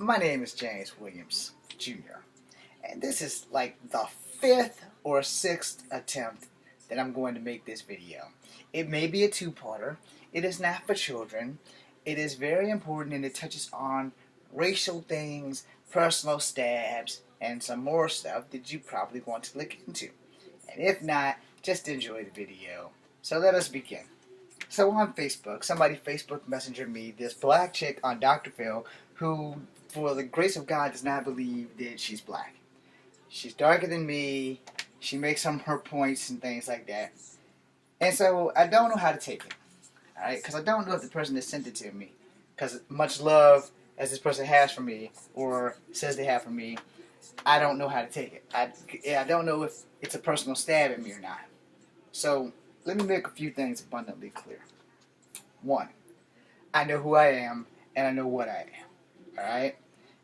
My name is James Williams Jr. and this is like the fifth or sixth attempt that I'm going to make this video. It may be a two-parter. It is not for children. It is very important and it touches on racial things, personal stabs, and some more stuff that you probably want to look into. And if not, just enjoy the video. So let us begin. So on Facebook, somebody Facebook messengered me this black chick on Dr. Phil who, for the grace of God, does not believe that she's black. She's darker than me. She makes some of her points and things like that. And so I don't know how to take it. Alright? Because I don't know if the person that sent it to me, because much love as this person has for me, or says they have for me, I don't know how to take it. I don't know if it's a personal stab at me or not. So let me make a few things abundantly clear. One, I know who I am, and I know what I am. Alright?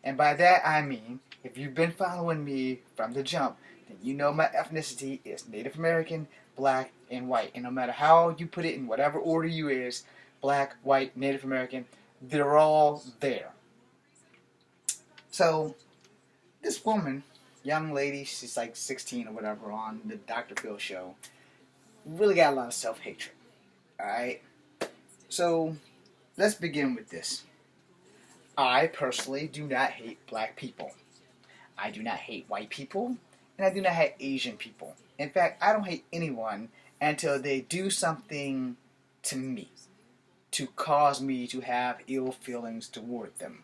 And by that I mean, if you've been following me from the jump, then you know my ethnicity is Native American, black, and white. And no matter how you put it in whatever order you is, black, white, Native American, they're all there. So, this woman, young lady, she's like 16 or whatever on the Dr. Phil show, really got a lot of self-hatred. Alright? So, let's begin with this. I personally do not hate black people. I do not hate white people, and I do not hate Asian people. In fact, I don't hate anyone until they do something to me, to cause me to have ill feelings toward them.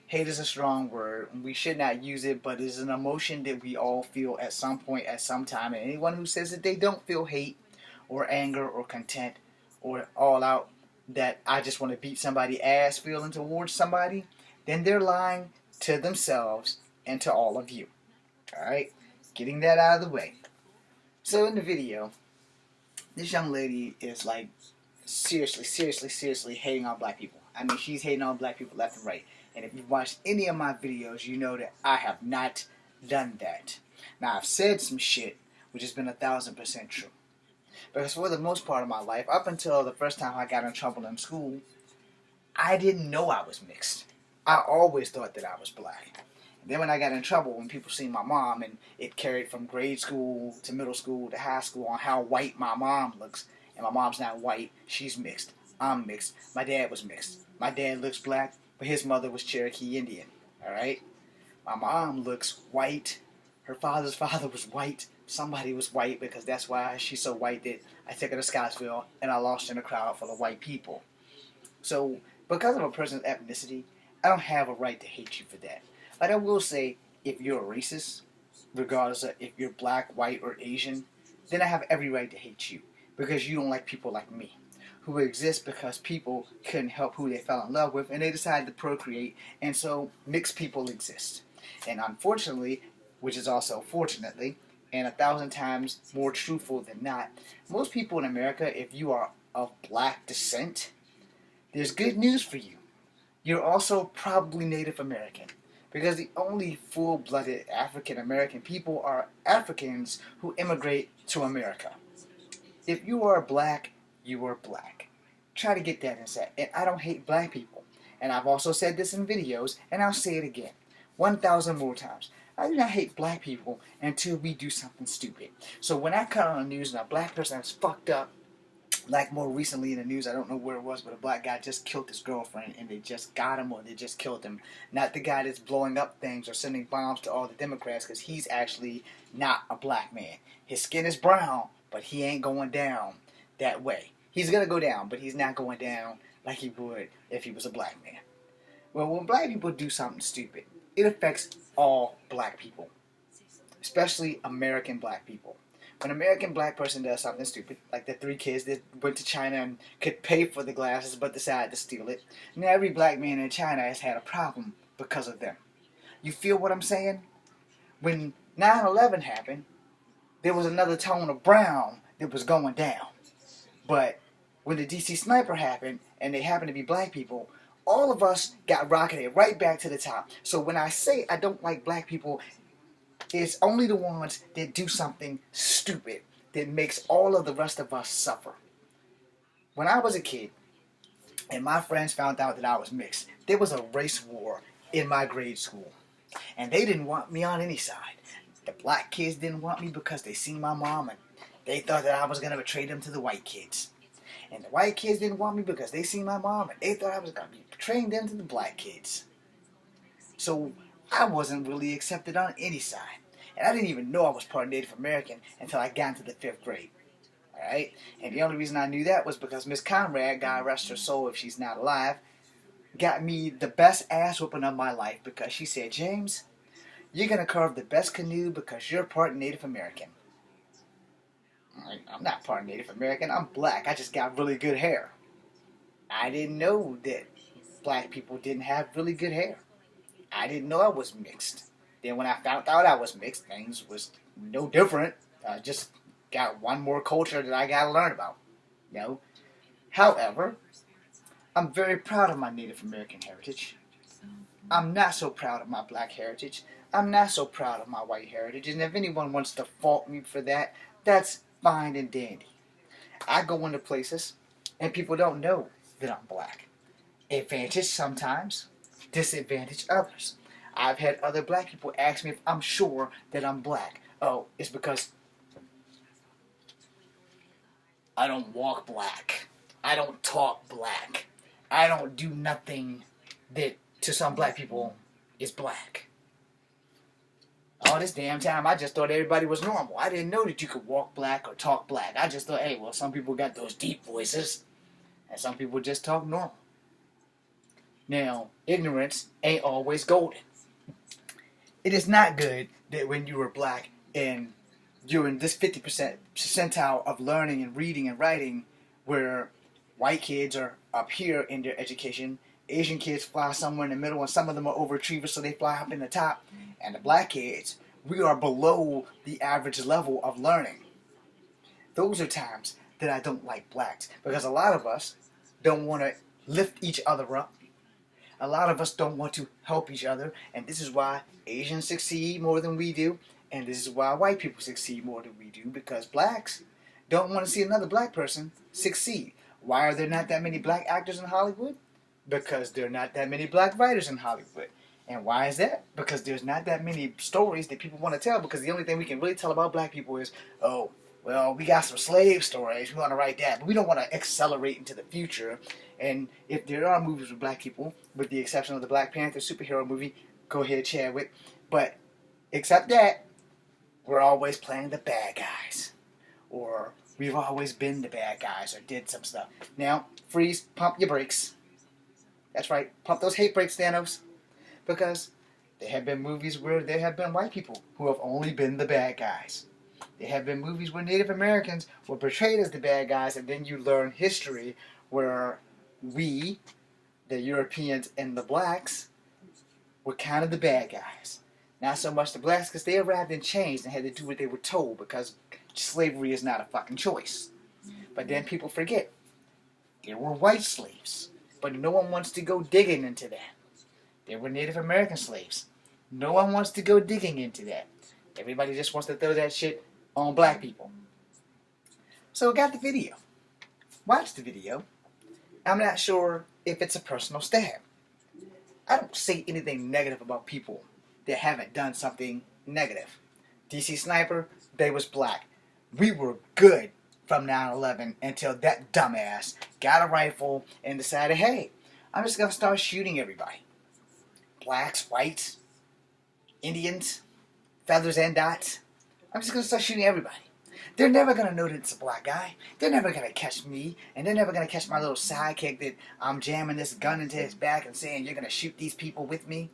Hate is a strong word, and we should not use it, but it is an emotion that we all feel at some point, at some time, and anyone who says that they don't feel hate, or anger, or content, or all out, that I just want to beat somebody's ass feeling towards somebody, then they're lying to themselves and to all of you. Alright? Getting that out of the way. So in the video, this young lady is like seriously hating on black people. I mean, she's hating on black people left and right. And if you've watched any of my videos, you know that I have not done that. Now, I've said some shit which has been 1000% true. Because for the most part of my life, up until the first time I got in trouble in school, I didn't know I was mixed. I always thought that I was black. And then when I got in trouble, when people seen my mom, and it carried from grade school to middle school to high school on how white my mom looks, and my mom's not white, she's mixed. I'm mixed. My dad was mixed. My dad looks black, but his mother was Cherokee Indian. Alright? My mom looks white. Her father's father was white. Somebody was white, because that's why she's so white that I took her to Scottsville and I lost her in a crowd full of white people. So, because of a person's ethnicity, I don't have a right to hate you for that. But I will say, if you're a racist, regardless of if you're black, white, or Asian, then I have every right to hate you, because you don't like people like me, who exist because people couldn't help who they fell in love with, and they decided to procreate, and so mixed people exist. And unfortunately, which is also fortunately, and 1,000 times more truthful than not, most people in America, if you are of black descent, there's good news for you. You're also probably Native American, because the only full-blooded African American people are Africans who immigrate to America. If you are black, you are black. Try to get that inside. And I don't hate black people. And I've also said this in videos, and I'll say it again 1,000 more times. I do not hate black people until we do something stupid. So when I cut on the news and a black person is fucked up, like more recently in the news, I don't know where it was, but a black guy just killed his girlfriend, and they just got him, or they just killed him. Not the guy that's blowing up things or sending bombs to all the Democrats, because he's actually not a black man. His skin is brown, but he ain't going down that way. He's going to go down, but he's not going down like he would if he was a black man. Well, when black people do something stupid, it affects all black people, especially American black people. When an American black person does something stupid, like the 3 kids that went to China and could pay for the glasses but decided to steal it, now every black man in China has had a problem because of them. You feel what I'm saying? When 9/11 happened, there was another tone of brown that was going down. But when the DC sniper happened, and they happened to be black people, all of us got rocketed right back to the top. So when I say I don't like black people, it's only the ones that do something stupid that makes all of the rest of us suffer. When I was a kid, and my friends found out that I was mixed, there was a race war in my grade school. And they didn't want me on any side. The black kids didn't want me because they seen my mom and they thought that I was going to betray them to the white kids. And the white kids didn't want me because they seen my mom and they thought I was going to be betraying them to the black kids. So I wasn't really accepted on any side. And I didn't even know I was part Native American until I got into the 5th grade. Alright? And the only reason I knew that was because Miss Conrad, God rest her soul if she's not alive, got me the best ass whooping of my life because she said, James, you're going to carve the best canoe because you're part Native American. I'm not part Native American. I'm black. I just got really good hair. I didn't know that black people didn't have really good hair. I didn't know I was mixed. Then when I found out I was mixed, things was no different. I just got one more culture that I got to learn about. You know? However, I'm very proud of my Native American heritage. I'm not so proud of my black heritage. I'm not so proud of my white heritage. And if anyone wants to fault me for that, that's fine and dandy. I go into places and people don't know that I'm black. Advantage sometimes, disadvantage others. I've had other black people ask me if I'm sure that I'm black. Oh, it's because I don't walk black. I don't talk black. I don't do nothing that to some black people is black. All this damn time, I just thought everybody was normal. I didn't know that you could walk black or talk black. I just thought, hey, well, some people got those deep voices, and some people just talk normal. Now, ignorance ain't always golden. It is not good that when you were black and you're in this 50% percentile of learning and reading and writing where white kids are up here in their education, Asian kids fly somewhere in the middle, and some of them are overachievers, so they fly up in the top. And the black kids, we are below the average level of learning. Those are times that I don't like blacks, because a lot of us don't want to lift each other up. A lot of us don't want to help each other, and this is why Asians succeed more than we do, and this is why white people succeed more than we do, because blacks don't want to see another black person succeed. Why are there not that many black actors in Hollywood? Because there are not that many black writers in Hollywood. And why is that? Because there's not that many stories that people want to tell, because the only thing we can really tell about black people is, oh, well, we got some slave stories, we want to write that, but we don't want to accelerate into the future. And if there are movies with black people, with the exception of the Black Panther superhero movie, go ahead, Chadwick, but except that, we're always playing the bad guys. Or we've always been the bad guys or did some stuff. Now, freeze, pump your brakes. That's right, pump those hate brakes, Thanos. Because there have been movies where there have been white people who have only been the bad guys. There have been movies where Native Americans were portrayed as the bad guys, and then you learn history where we, the Europeans and the blacks, were kind of the bad guys. Not so much the blacks, because they arrived and changed and had to do what they were told, because slavery is not a fucking choice. But then people forget, there were white slaves, but no one wants to go digging into that. There were Native American slaves. No one wants to go digging into that. Everybody just wants to throw that shit on black people. So I got the video. Watch the video. I'm not sure if it's a personal stab. I don't say anything negative about people that haven't done something negative. DC Sniper, they was black. We were good from 9/11 until that dumbass got a rifle and decided, hey, I'm just going to start shooting everybody. Blacks, whites, Indians, feathers and dots. I'm just going to start shooting everybody. They're never going to know that it's a black guy. They're never going to catch me. And they're never going to catch my little sidekick that I'm jamming this gun into his back and saying, you're going to shoot these people with me.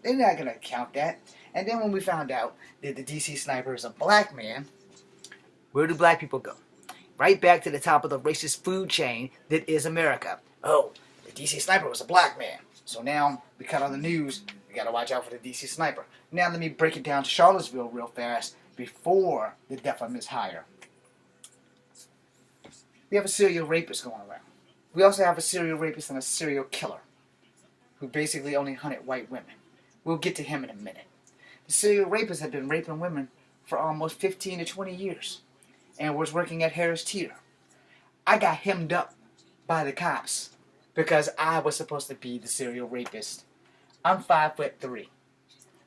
They're not going to count that. And then when we found out that the DC Sniper is a black man, where do black people go? Right back to the top of the racist food chain that is America. Oh, the DC Sniper was a black man. So now we cut on the news, we got to watch out for the DC Sniper. Now let me break it down to Charlottesville real fast before the death of Miss Hire. We have a serial rapist going around. We also have a serial rapist and a serial killer who basically only hunted white women. We'll get to him in a minute. The serial rapist had been raping women for almost 15 to 20 years and was working at Harris Teeter. I got hemmed up by the cops because I was supposed to be the serial rapist. I'm 5'3".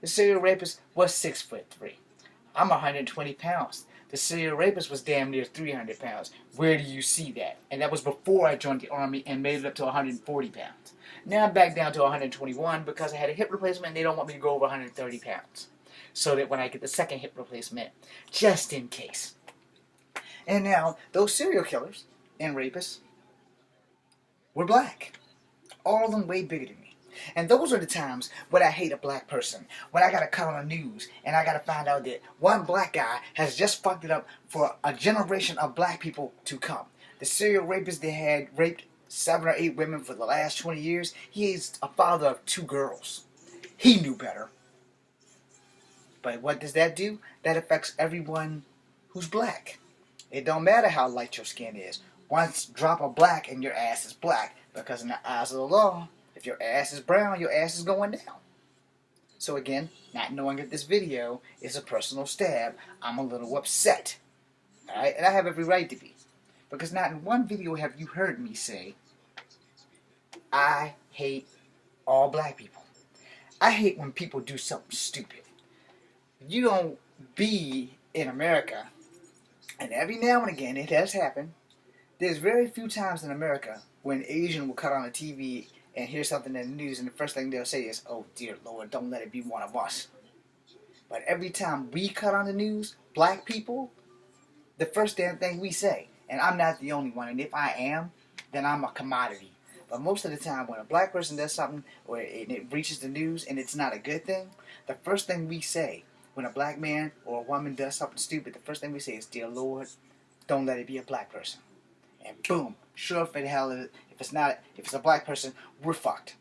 The serial rapist was 6'3". I'm 120 pounds. The serial rapist was damn near 300 pounds. Where do you see that? And that was before I joined the army and made it up to 140 pounds. Now I'm back down to 121 because I had a hip replacement and they don't want me to go over 130 pounds. So that when I get the second hip replacement, just in case. And now, those serial killers and rapists were black. All of them way bigger than me. And those are the times when I hate a black person. When I gotta cut on the news and I gotta find out that one black guy has just fucked it up for a generation of black people to come. The serial rapist that had raped 7 or 8 women for the last 20 years, he is a father of 2 girls. He knew better. But what does that do? That affects everyone who's black. It don't matter how light your skin is. Once drop of black and your ass is black. Because in the eyes of the law, if your ass is brown, your ass is going down. So again, not knowing that this video is a personal stab, I'm a little upset. Alright? And I have every right to be. Because not in one video have you heard me say, I hate all black people. I hate when people do something stupid. You don't be in America, and every now and again it has happened. There's very few times in America when Asian will cut on the TV and hear something in the news and the first thing they'll say is, oh dear Lord, don't let it be one of us. But every time we cut on the news, black people, the first damn thing we say, and I'm not the only one, and if I am, then I'm a commodity. But most of the time when a black person does something or it reaches the news and it's not a good thing, the first thing we say when a black man or a woman does something stupid, the first thing we say is, dear Lord, don't let it be a black person. And boom, sure for the hell, if it's a black person, we're fucked.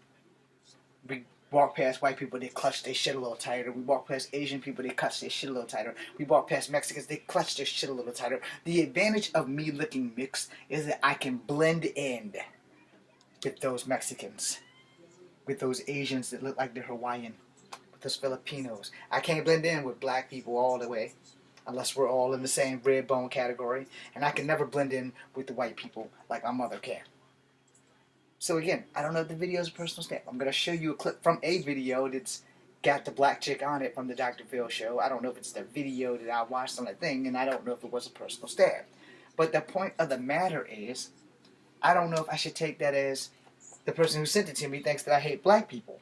We walk past white people, they clutch their shit a little tighter. We walk past Asian people, they clutch their shit a little tighter. We walk past Mexicans, they clutch their shit a little tighter. The advantage of me looking mixed is that I can blend in with those Mexicans, with those Asians that look like they're Hawaiian, with those Filipinos. I can't blend in with black people all the way, unless we're all in the same red bone category, and I can never blend in with the white people like my mother can. So again, I don't know if the video is a personal stab. I'm going to show you a clip from a video that's got the black chick on it from the Dr. Phil show. I don't know if it's the video that I watched on the thing, and I don't know if it was a personal stab. But the point of the matter is, I don't know if I should take that as the person who sent it to me thinks that I hate black people.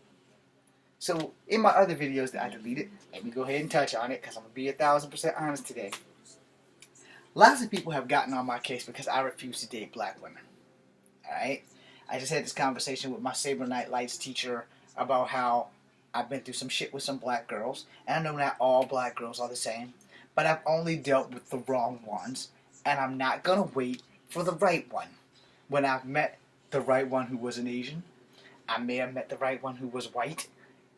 So in my other videos that I deleted, let me go ahead and touch on it because I'm going to be 1,000% honest today. Lots of people have gotten on my case because I refuse to date black women. Alright? I just had this conversation with my Saber Night Lights teacher about how I've been through some shit with some black girls. And I know not all black girls are the same. But I've only dealt with the wrong ones. And I'm not going to wait for the right one. When I've met the right one who was an Asian, I may have met the right one who was white.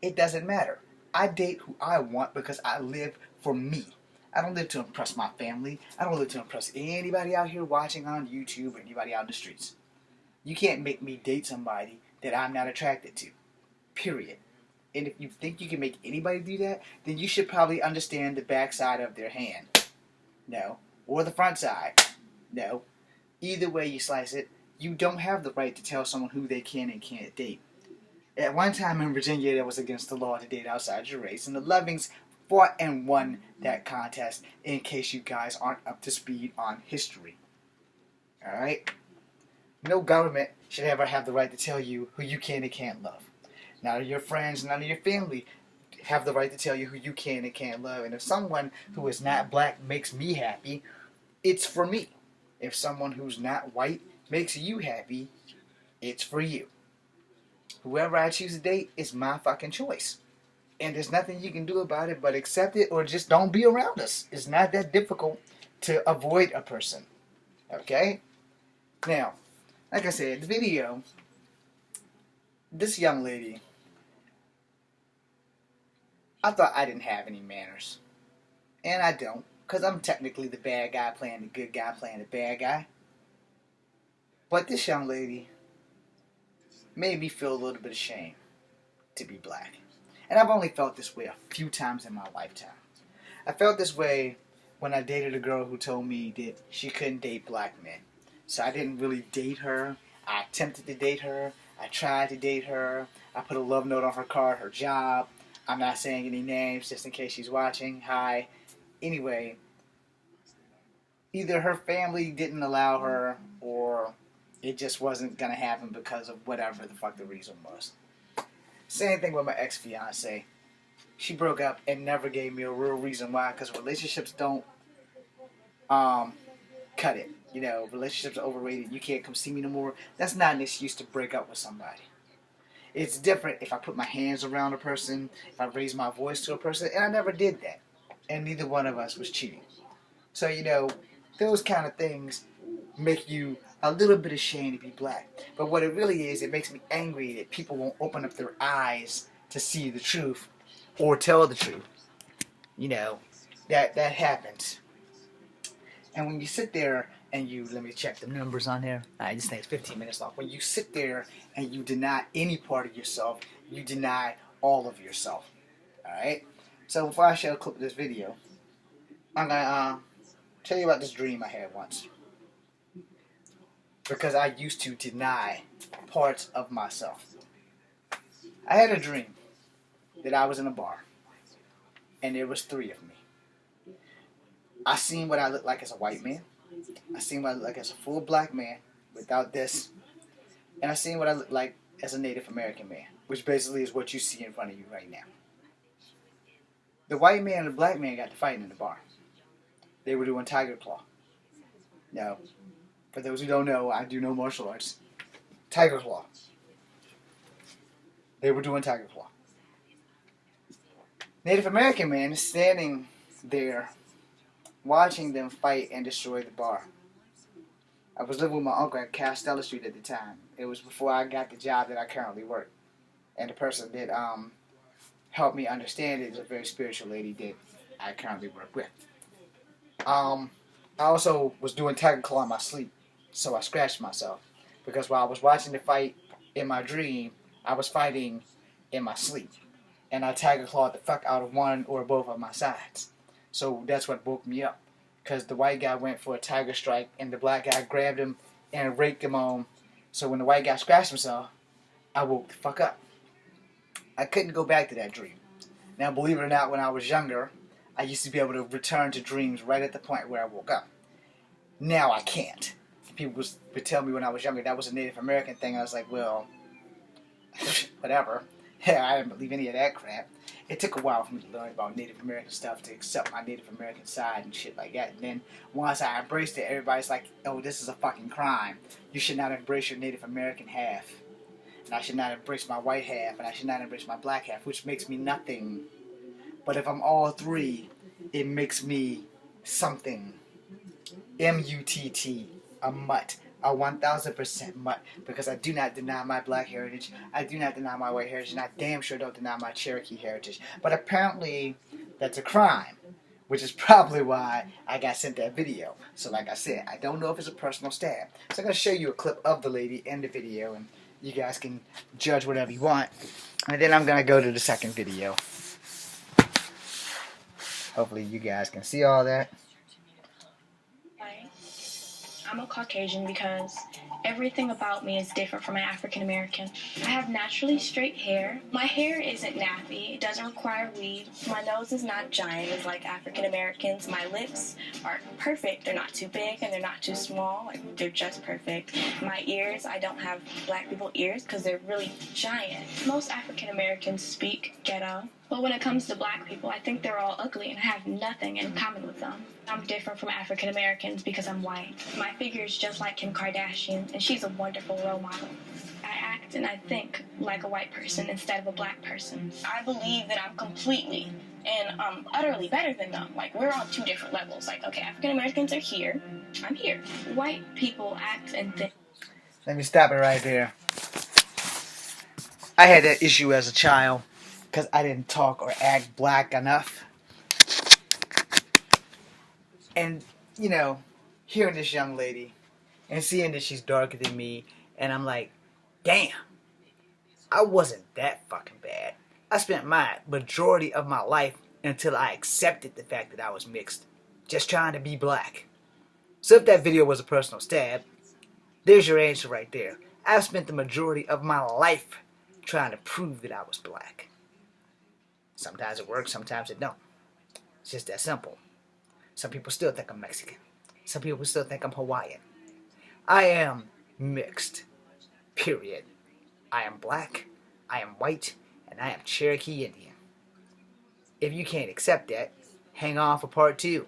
It doesn't matter. I date who I want because I live for me. I don't live to impress my family. I don't live to impress anybody out here watching on YouTube or anybody out in the streets. You can't make me date somebody that I'm not attracted to. Period. And if you think you can make anybody do that, then you should probably understand the backside of their hand. No. Or the front side. No. Either way you slice it, you don't have the right to tell someone who they can and can't date. At one time in Virginia, it was against the law to date outside your race, and the Lovings fought and won that contest, in case you guys aren't up to speed on history. Alright? No government should ever have the right to tell you who you can and can't love. None of your friends, none of your family have the right to tell you who you can and can't love. And if someone who is not black makes me happy, it's for me. If someone who's not white makes you happy, it's for you. Whoever I choose to date is my fucking choice. And there's nothing you can do about it but accept it or just don't be around us. It's not that difficult to avoid a person. Okay? Now, like I said, the video, this young lady, I thought I didn't have any manners. And I don't, because I'm technically the bad guy playing the good guy playing the bad guy. But this young lady made me feel a little bit ashamed to be black. And I've only felt this way a few times in my lifetime. I felt this way when I dated a girl who told me that she couldn't date black men. So I didn't really date her. I attempted to date her. I tried to date her. I put a love note on her card, her job. I'm not saying any names just in case she's watching. Hi. Anyway, either her family didn't allow her or it just wasn't going to happen because of whatever the fuck the reason was. Same thing with my ex-fiance. She broke up and never gave me a real reason why, because relationships don't cut it. You know, relationships are overrated. You can't come see me no more. That's not an excuse to break up with somebody. It's different if I put my hands around a person, if I raise my voice to a person, and I never did that. And neither one of us was cheating. So, you know, those kind of things make you a little bit ashamed to be black. But what it really is, it makes me angry that people won't open up their eyes to see the truth or tell the truth. You know, that happens. And when you sit there and you, let me check the numbers on here. This thing's 15 minutes long. When you sit there and you deny any part of yourself, you deny all of yourself. Alright? So before I show a clip of this video, I'm going to tell you about this dream I had once. Because I used to deny parts of myself. I had a dream that I was in a bar. And there was 3 of me. I seen what I looked like as a white man. I seen what I looked like as a full black man without this. And I seen what I looked like as a Native American man. Which basically is what you see in front of you right now. The white man and the black man got to fighting in the bar. They were doing Tiger Claw. Now, for those who don't know, I do know martial arts. Tiger Claw. They were doing Tiger Claw. Native American man is standing there watching them fight and destroy the bar. I was living with my uncle at Castella Street at the time. It was before I got the job that I currently work. And the person that helped me understand it is a very spiritual lady that I currently work with. I also was doing Tiger Claw in my sleep, so I scratched myself. Because while I was watching the fight in my dream, I was fighting in my sleep. And I Tiger Clawed the fuck out of one or both of my sides. So that's what woke me up. Because the white guy went for a tiger strike, and the black guy grabbed him and raked him on. So when the white guy scratched himself, I woke the fuck up. I couldn't go back to that dream. Now, believe it or not, when I was younger, I used to be able to return to dreams right at the point where I woke up. Now I can't. People would tell me when I was younger that was a Native American thing. I was like, well, whatever. Yeah, I didn't believe any of that crap. It took a while for me to learn about Native American stuff, to accept my Native American side and shit like that. And then once I embraced it, everybody's like, oh, this is a fucking crime. You should not embrace your Native American half. And I should not embrace my white half. And I should not embrace my black half, which makes me nothing. But if I'm all 3, it makes me something. M-U-T-T, a mutt. A 1000% mutt, because I do not deny my black heritage, I do not deny my white heritage, and I damn sure don't deny my Cherokee heritage. But apparently, that's a crime, which is probably why I got sent that video. So like I said, I don't know if it's a personal stab. So I'm going to show you a clip of the lady in the video, and you guys can judge whatever you want. And then I'm going to go to the second video. Hopefully you guys can see all that. I'm a Caucasian because everything about me is different from an African American. I have naturally straight hair. My hair isn't nappy. It doesn't require weave. My nose is not giant as like African Americans. My lips are perfect. They're not too big and they're not too small. Like, they're just perfect. My ears, I don't have black people ears because they're really giant. Most African Americans speak ghetto. But when it comes to black people, I think they're all ugly and I have nothing in common with them. I'm different from African Americans because I'm white. My figure is just like Kim Kardashian, and she's a wonderful role model. I act and I think like a white person instead of a black person. I believe that I'm completely and utterly better than them. Like, we're on 2 different levels. Like, okay, African Americans are here. I'm here. White people act and think. Let me stop it right there. I had that issue as a child because I didn't talk or act black enough. And, you know, hearing this young lady and seeing that she's darker than me, and I'm like, damn, I wasn't that fucking bad. I spent my majority of my life until I accepted the fact that I was mixed, just trying to be black. So if that video was a personal stab, there's your answer right there. I've spent the majority of my life trying to prove that I was black. Sometimes it works, sometimes it don't. It's just that simple. Some people still think I'm Mexican. Some people still think I'm Hawaiian. I am mixed. Period. I am black, I am white, and I am Cherokee Indian. If you can't accept that, hang on for part 2.